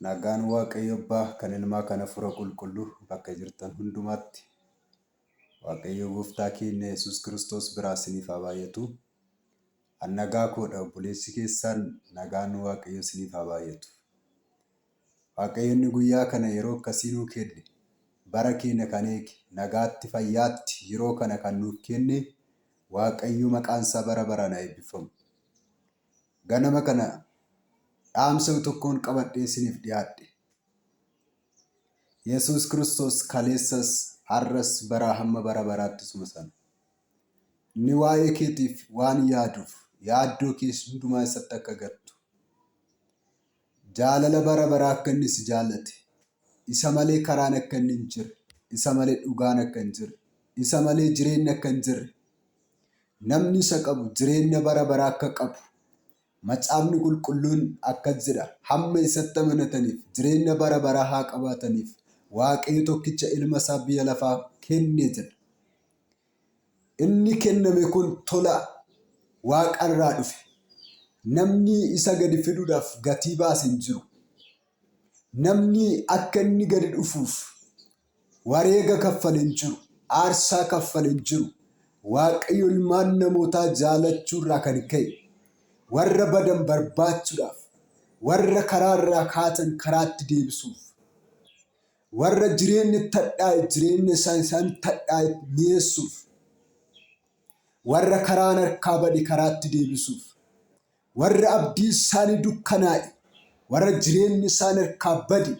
Nagaan Waaqayyo Abbaa kan Ilmaa kan Hafuura Qulqulluu bakka jirtan hundumaatti Waaqayyo Gooftaa keenya Yesuus Kiristoos biraa isiniif haa baay'atu. An nagaa koodha obboleessi keessan nagaan Waaqayyo isiniif haa baay'atu. Waaqayyo inni guyyaa kana yeroo akkasii nuu kenne bara keenya kan eege nagaatti fayyaatti yeroo kana kan nuuf kenne Waaqayyo maqaan isaa bara baraan haa eebbifamu. Ganama kana dhaamsa tokkoon qabadhee isiniif dhiyaadhe. Yesuus Kiristoos kaleessas har'as baraa hamma bara baraatti suma sana. Inni waa'ee keetiif waan yaaduuf yaaddoo kees hundumaa isatti akka gattu. Jaalala bara baraa akka inni si jaallate. Isa malee karaan akka inni hin jirre. Isa malee dhugaan akka hin jirre. Isa malee jireenyi akka hin jirre. Namni isa qabu jireenya bara baraa akka qabu. Macaafni qulqulluun akka jedha hamma isatti amanataniif jireenya bara baraa haa qabaataniif Waaqayyo tokkicha ilma isaa biyya lafaa kenne jedha. Inni kenname kun tola Waaqarraa dhufe. Namni isa gadi fiduudhaaf gatii baase hin jiru. Namni akka inni gadi dhufuuf wareega kaffale hin jiru. Aarsaa kaffale hin jiru. Waaqayyo ilmaan namootaa jaalachuurraa kan ka'e. Warra badan barbaachuudhaaf, warra karaarraa kaatan karaatti deebisuuf, warra jireenya tadhaa'e jireenya isaan tadhaa'e mi'eessuuf, warra karaan harkaa bade karaatti deebisuuf, warra abdii isaanii dukkanaa'e, warra jireenya isaan harkaa bade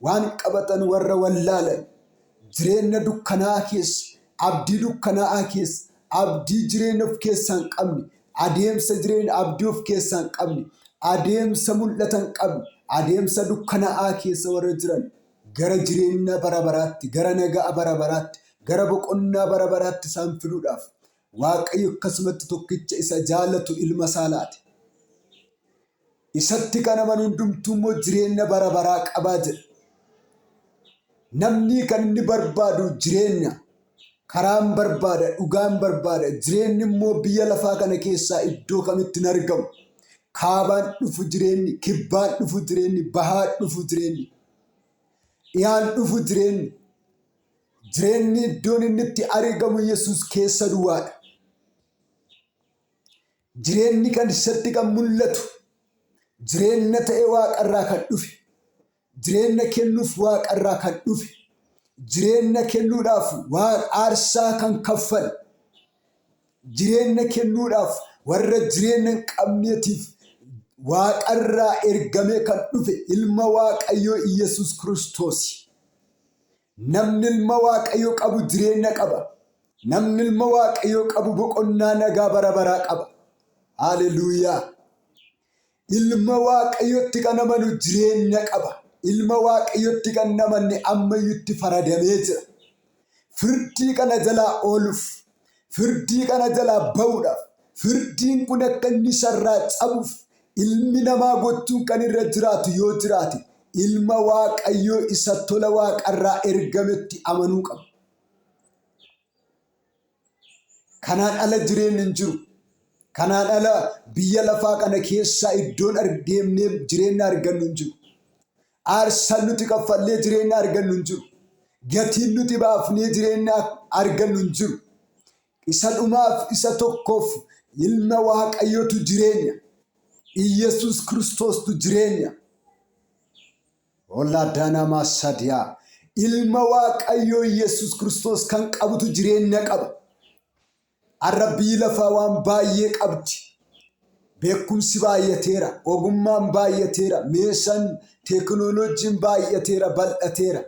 waan qabatan warra wallaalan, jireenya dukkanaa keessa, abdii dukkanaa keessa, abdii jireenya of keessaa hin qabne. Adeemsa jireenya abdii of keessaa hin qabne, adeemsa mul'ata hin qabne, adeemsa dukkanaa'aa keessa warra jiran gara jireenya bara baraatti, gara nagaa bara baraatti, gara boqonnaa bara baraatti isaan fiduudhaaf Waaqayyo akkasumatti tokkicha isa jaallatu ilma isaa laate. Isatti kan amanu hundumtuu immoo jireenya bara baraa qabaa jedha. Namni kan inni barbaadu jireenya. Karaan barbaada, dhugaan barbaada, jireenyi immoo biyya lafaa kana keessaa iddoo kamitti hin argamu. Kaabaan dhufu jireenyi, kibbaan dhufu jireenyi, bahaan dhufu jireenyi, dhiyaan dhufu jireenyi. Jireenyi iddoon inni itti argamu Yesuus keessa duwwaadha. Jireenyi kan isatti kan mul'atu, jireenya ta'ee Waaqarraa kan dhufe, jireenya kennuuf Waaqarraa kan dhufe. Jireenya kennuudhaaf waan aarsaa kan kaffale, jireenya kennuudhaaf warra jireenya hin qabneetiif Waaqarraa ergamee kan dhufe ilma Waaqayyoo Yesuus Kiristoos. Namni ilma Waaqayyoo qabu jireenya qaba. Namni ilma Waaqayyoo qabu boqonnaa nagaa bara baraa qaba. Haleluuyaa! Ilma Waaqayyootti kan amanu jireenya qaba. Ilma Waaqayyootti kan namanne ammayyuutti faradamee jira. Firdii kana jalaa ooluuf, firdii kana jalaa ba'uudhaaf, firdiin kun akka inni isarraa cabuuf ilmi namaa gochuun kan irra jiraatu yoo jiraate ilma Waaqayyoo isa tola Waaqarraa ergametti amanuu qaba. Kanaan ala jireenyi hin jiru. Kanaan ala biyya lafaa kana keessaa iddoon deemnee jireenya argannu hin jiru. Aarsaan nuti kaffallee jireenya argannu hin jiru. Gatiin nuti baafnee jireenya argannu hin jiru. Isa dhumaaf isa tokkoof ilma Waaqayyootu jireenya. Iyesuus Kiristoostu jireenya. Olaadaanaa Maasadiyaa. Ilma Waaqayyoo Iyesuus Kiristoos kan qabutu jireenya qaba. Arrabbii lafaa waan baay'ee qabdi. Beekumsi baay'ateera, ogummaan baay'ateera, meeshaan teekinooloojiin baay'ateera, bal'ateera.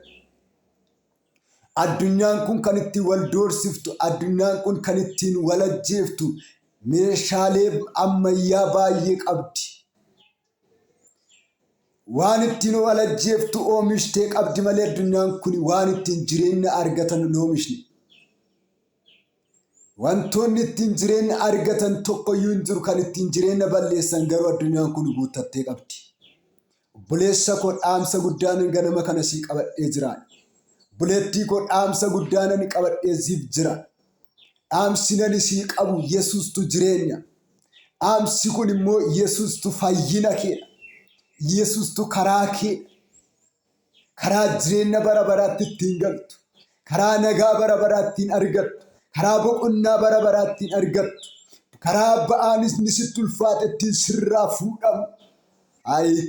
Addunyaan kun kan ittiin wal doorsiftu, addunyaan kun kan ittiin wal ajjeeftu, meeshaalee ammayyaa baay'ee qabdi. Waan ittiin wal ajjeeftu oomishtee qabdi malee addunyaan kun waan ittiin jireenya argatan hin oomishne. Wantoonni ittiin jireenya argatan tokkoyyuu hin jiru kan ittiin jireenya balleessan garuu addunyaan kun guuttattee qabdi. Obboleessa koo dhaamsa guddaan ganama kana sii qabadhee jira. Obboleettii koo dhaamsa guddaan qabadhee siif jira. Dhaamsi ani sii qabu Yesuustu jireenya. Dhaamsi kun immoo Yesuustu fayyina keedha. Yesuustu karaa keedha. karaa jireenya bara baraatti ittiin galtu, karaa nagaa bara baraattiin argattu, karaa boqonnaa bara baraattiin argattu, karaa ba'aanis ni sitti ulfaate ittiin sirraa fuudhamu.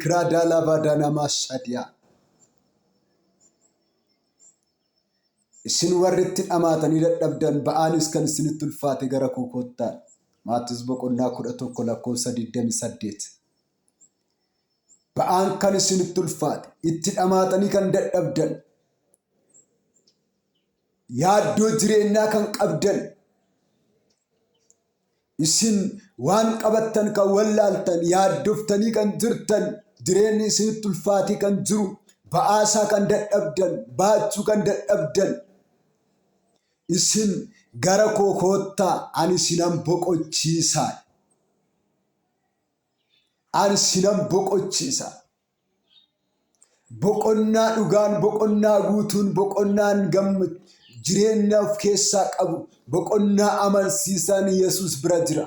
Kiraa daalaa baadanamaa sadiyaa. Isin warri itti dhamaatanii dadhabdan ba'aanis kan isinitti ulfaate gara koo kottaa. Maatiyoos boqonnaa 11:28. Ba'aan kan isinitti ulfaate, itti dhamaatanii kan dadhabdan, yaaddoo jireenyaa kan qabdan, isin waan qabattan kan wallaaltan, yaaddoftanii kan jirtan, jireenyi isinitti ulfaatee kan jiru, ba'aasaa kan dadhabdan, baachuu kan dadhabdan, isin gara koo kottaa, ani isinan boqochiisaa. Ani isinan boqochiisaa. Boqonnaa dhugaan, boqonnaa guutuun, boqonnaan jireenya of keessaa qabu, boqonnaa amansiisan Yesuus bira jira.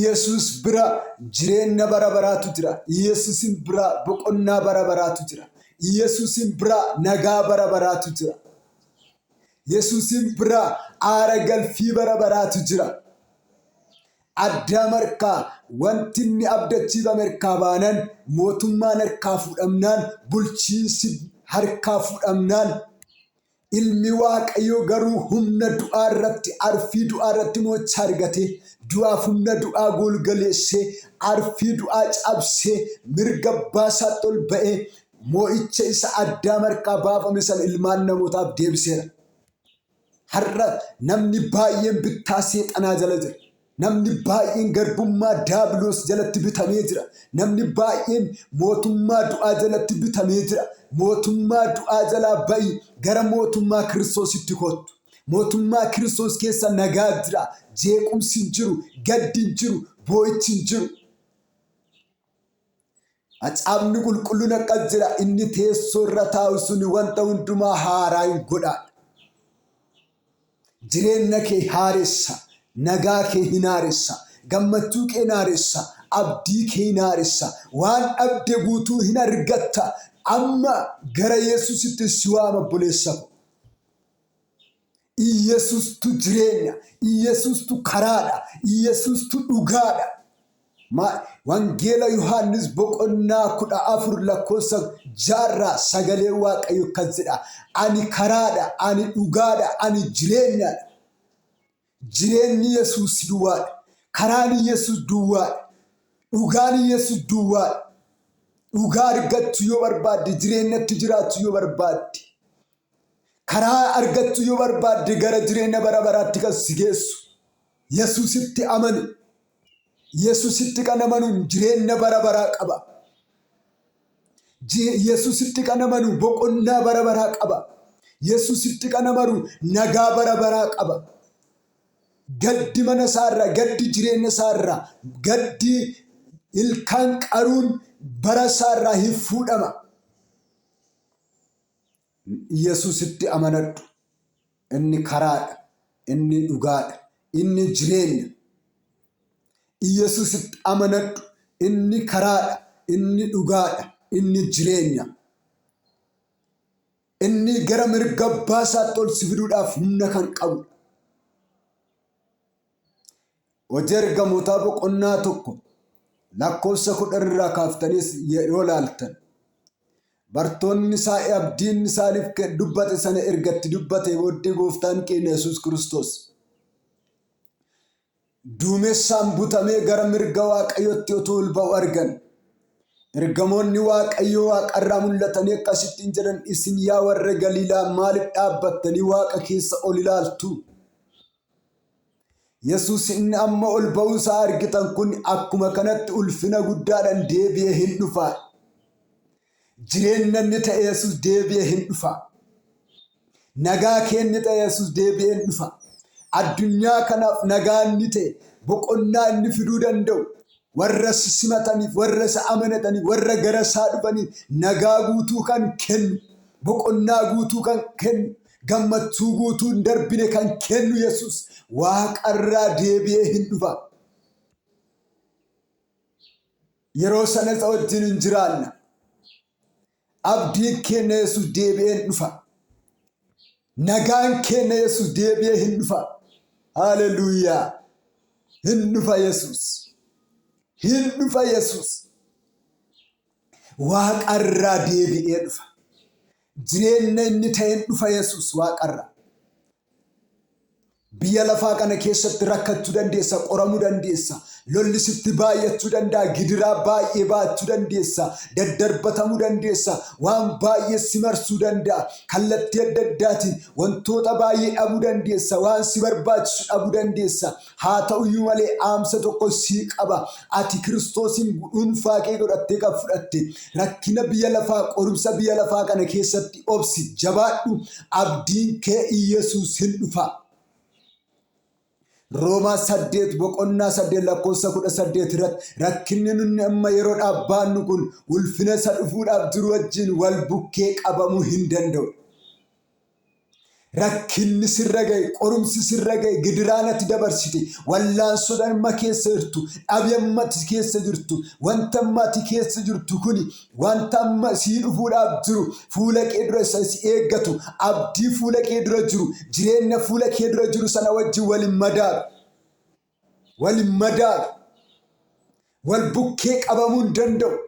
Yesuus bira jireenya bara baraatu jira. Yesuusin bira boqonnaa bara baraatu jira. Yesuusin bira nagaa bara baraatu jira. Yesuusin bira aara galfii bara baraatu jira. Addaa markaa wanti inni abdachiifame harkaa baanan, mootummaan harkaa fuudhamnaan, bulchiinsi harkaa fuudhamnaan, ilmi Waaqayyoo garuu humna du'aa irratti, arfii du'aa irratti mo'icha argatee, du'aaf humna du'aa golgaleessee, arfii du'aa cabsee, mirga abbaa isaatti ol ba'ee, mo'icha isa addaa markaa baafame sana ilmaan namootaaf deebiseera. Har'a namni baay'een bittaa seexanaa jala jira. Namni baay'een garbummaa daabiloos jalatti bitamee jira. Namni baay'een mootummaa du'aa jalatti bitamee jira. Mootummaa du'aa jalaa ba'i gara mootummaa Kiristoositti kottu. Mootummaa Kiristoos keessa nagaa jira. Jeequmsi hin jiru, gaddi hin jiru, boo'ichi hin jiru. Macaafni qulqulluun akkas jira, inni teessoo irra taa'u suni wanta hundumaa haaraa hin godhaa. Jireenya kee haaressa. Nagaa kee hin haaressa, gammachuu kee hin haaressa, abdii kee hin haaressa, waan dhabde guutuu hin argatta. Amma gara Yesuusitti si waama obboleessa ko. Yesuustu jireenya, Yesuustu karaadha, Yesuustu dhugaadha. Wangeela Yohaannis boqonnaa 14:6 sagalee Waaqayyoo akkas jedha. Ani karaadha, ani dhugaadha, ani jireenyaadha. Jireenyi Yesuus duwwaadha. Karaan Yesuus duwwaadha. Dhugaan Yesuus duwwaadha. Dhugaa argachuu yoo barbaadde, jireenyatti jiraachuu yoo barbaadde, karaa argachuu yoo barbaadde gara jireenya bara baraatti kan si geessu Yesuusitti amani. Yesuusitti kan amanu jireenya bara baraa qaba. Yesuusitti kan amanu boqonnaa bara baraa qaba. Yesuusitti kan amanu nagaa bara baraa qaba. Gaddi mana isaarraa, gaddi jireenya isaarraa, gaddi ilkaan qaruun bara isaarraa hin fuudhama. Yesuusitti amanadhu. Inni karaadha, inni dhugaadha, inni jireenya. Yesuusitti amanadhu. Inni karaadha, inni dhugaadha, inni jireenya. Inni gara mirga abbaa isaatti ol si fiduudhaaf humna kan qabudha. Hojii ergamootaa boqonnaa 1:10 kaaftaniis yeroo laaltan, bartoonni isaa abdiin isaaniif dubbate sana ergatti dubbate booddee gooftaan keenya Yesuus Kiristoos duumessaan butamee gara mirga Waaqayyootti otoo ol ba'u argan. Ergamoonni Waaqayyoo Waaqarraa mul'atanii akkasittiin jedhan, isin yaa warra Galiilaa maaliif dhaabbattanii Waaqa keessa ol ilaaltu? Yesuus inni amma ol ba'uu isaa argitan kun akkuma kanatti ulfina guddaadhaan deebi'ee hin dhufa. Jireenya inni ta'e Yesuus deebi'ee hin dhufa. Nagaa inni ta'e Yesuus deebi'ee hin dhufa. Addunyaa kanaaf nagaa inni ta'e, boqonnaa inni fiduu danda'u, warra simataniif, warra isa amanataniif, warra gara isaa dhufaniif nagaa guutuu kan kennu, boqonnaa guutuu kan kennu, gammachuu guutuu hin darbine kan kennu Yesuus Waaqarraa deebi'ee hin dhufa. Yeroo sana isa wajjin hin jiraanna. abdiin keenya Yesuus deebi'ee hin dhufa. Nagaan keenya Yesuus deebi'ee hin dhufa. Haleluuyaa. Hin dhufa Yesuus. Hin dhufa Yesuus. Waaqarraa deebi'ee dhufa. Jireenya inni ta'e hin dhufa Yesuus waaqarraa. Biyya lafaa kana keessatti rakkachuu dandeessa, qoramuu dandeessa. Lolli sitti baay'achuu danda'a, gidiraa baay'ee baachuu dandeessa, daddarbatamuu dandeessa, waan baay'ee si marsuu danda'a. Kallattii adda addaatiin wantoota baay'ee dhabuu dandeessa, waan si barbaachisu dhabuu dandeessa. Haa ta'uyyuu malee dhaamsa tokko sii qaba. Ati Kiristoosin dhuunfaa kee godhattee kan fudhatte rakkina biyya lafaa, qorumsa biyya lafaa kana keessatti obsi, jabaadhu. Abdiin kee Yesuus hin dhufa. Roomaa 8:8 irratti rakkinni nunni amma yeroodhaaf baannu kun ulfina isa dhufuudhaaf jiru wajjin wal bukkee qabamuu hin danda'u. Rakkinni sirra gahe, qorumsi sirra gahe, gidiraan ati dabarsite, wallaansota amma keessa jirtu, dhabii amma ati keessa jirtu, wanta amma ati keessa jirtu kuni wanta amma sii dhufuudhaaf jiru fuula kee dura isa si eeggatu, abdii fuula kee dura jiru, jireenya fuula kee dura jiru sana wajjin waliin madaalu. Waliin madaalu. Wal bukkee qabamuu hin danda'u.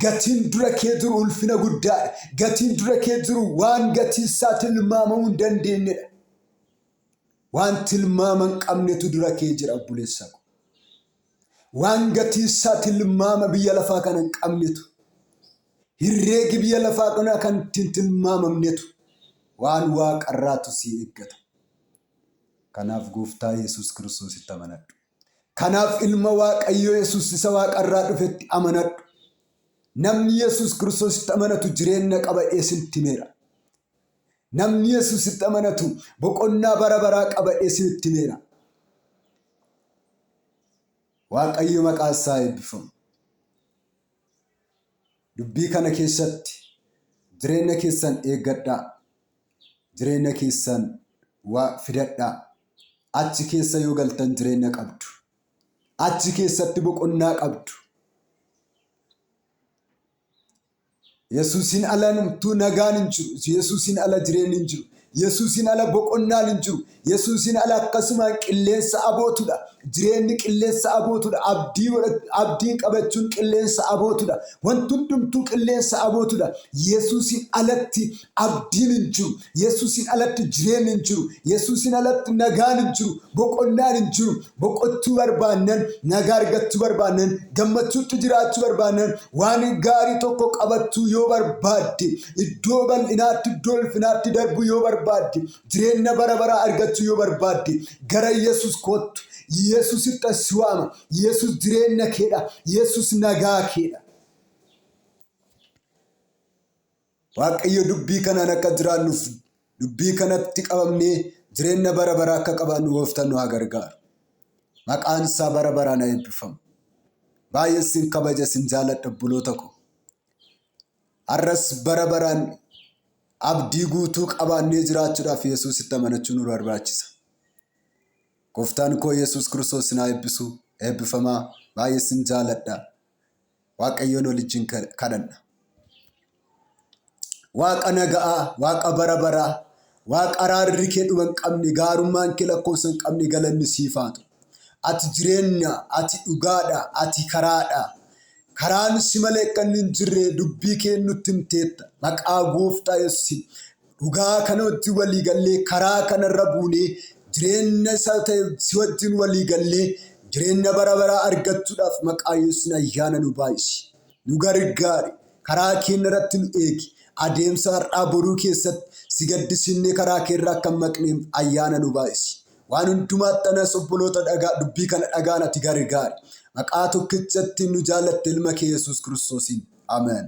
Gatiin dura kee jiru ulfina guddaadha. Gatiin dura kee jiru waan gatii isaa tilmaamamuu hin dandeenyedha. Waan tilmaama hin qabnetu dura kee jira obboleessa ko. Waan gatii isaa tilmaama biyya lafaa kana hin qabnetu. Herreegi biyya lafaa kana kan ittiin tilmaamamnetu waan waaqarraatu si eeggata. Kanaaf gooftaa Yesuus Kiristoositti amanadhu. Kanaaf ilma Waaqayyoo Yesuus isa waaqarraa dhufetti amanadhu. Namni Yesuus Kiristoositti amanatu jireenya qaba isinitti himeera. Namni Yesuusitti amanatu boqonnaa bara baraa qaba isinitti himeera. Waaqayyo maqaan isaa eebbifamu. Dubbii kana keessatti jireenya keessan eeggadhaa. Jireenya keessan fidadhaa. Achi keessa yoo galtan jireenya qabdu. Achi keessatti boqonnaa qabdu. Yesuusin ala namtuu nagaan hin jiru. Yesuusin ala jireenyi hin jiru. Yesuusin ala boqonnaan hin jiru. Yesuusin ala akkasumaan qilleensa abootudha. Jireenyi qilleensa abootudha. Abdiin qabachuun qilleensa abootudha. Wanti hundumtuu qilleensa abootudha. Yesuusin alatti abdiin hin jiru. Yesuusin alatti jireenyi hin jiru. Yesuusin alatti nagaan hin jiru. Boqonnaan hin jiru. Boqochuu barbaannan, nagaa argachuu barbaannan, gammachuutti jiraachuu barbaannan, waan gaarii tokko qabachuu yoo barbaadde, iddoo bal'inaatti, iddoo ulfinaatti darbuu yoo barbaadde, jireenya bara baraa argachuu yoo barbaadde, gara Yesuus kottu. Yesuusitti si waama. Yesuus jireenya keedha. Yesuus nagaa keedha. Waaqayyo dubbii kanaan akka jiraannuuf, dubbii kanatti qabamnee jireenya bara baraa akka qabaannu gooftaan nu haa gargaaru. Maqaan isaa bara baraan haa eebbifamu. Baay'ee sin kabaja, sin jaalladha obboloota ko. Har'as bara baraan abdii guutuu qabaannee jiraachuudhaaf Yesuusitti amanachuu nu barbaachisa. Gooftaan koo Yesuus Kiristoos haa eebbisu. Eebbifamaa. Baay'ee sin jaalladha. Waaqayyoon waliin kadhanna. Waaqa naga'aa, Waaqa bara baraa, Waaqa araarri kee dhuma hin qabne, gaarummaan kee lakkoofsa hin qabne galanni siif haa ta'u. Ati jireenya, ati dhugaadha, ati karaadha. Karaan si malee kan hin jirre dubbii kee nutti himteetta. Maqaa gooftaa Yesuusiin dhugaa kana wajjin walii gallee karaa kanarra buunee jireenya isaa ta'e si wajjin walii gallee jireenya bara baraa argachuudhaaf maqaa Yesuusiin ayyaana nu baay'isi. Nu gargaari. Karaa keenya irratti nu eegi. Adeemsa har'aa boruu keessatti si gaddisiisnee karaa keerraa akka hin maqneef ayyaana nu baay'isi. Waan hundumaatti anas obboloota dubbii kana dhagaan ati gargaari. Maqaa tokkichatti nu jaallatte ilma kee Yesuus Kiristoosiin. Ameen.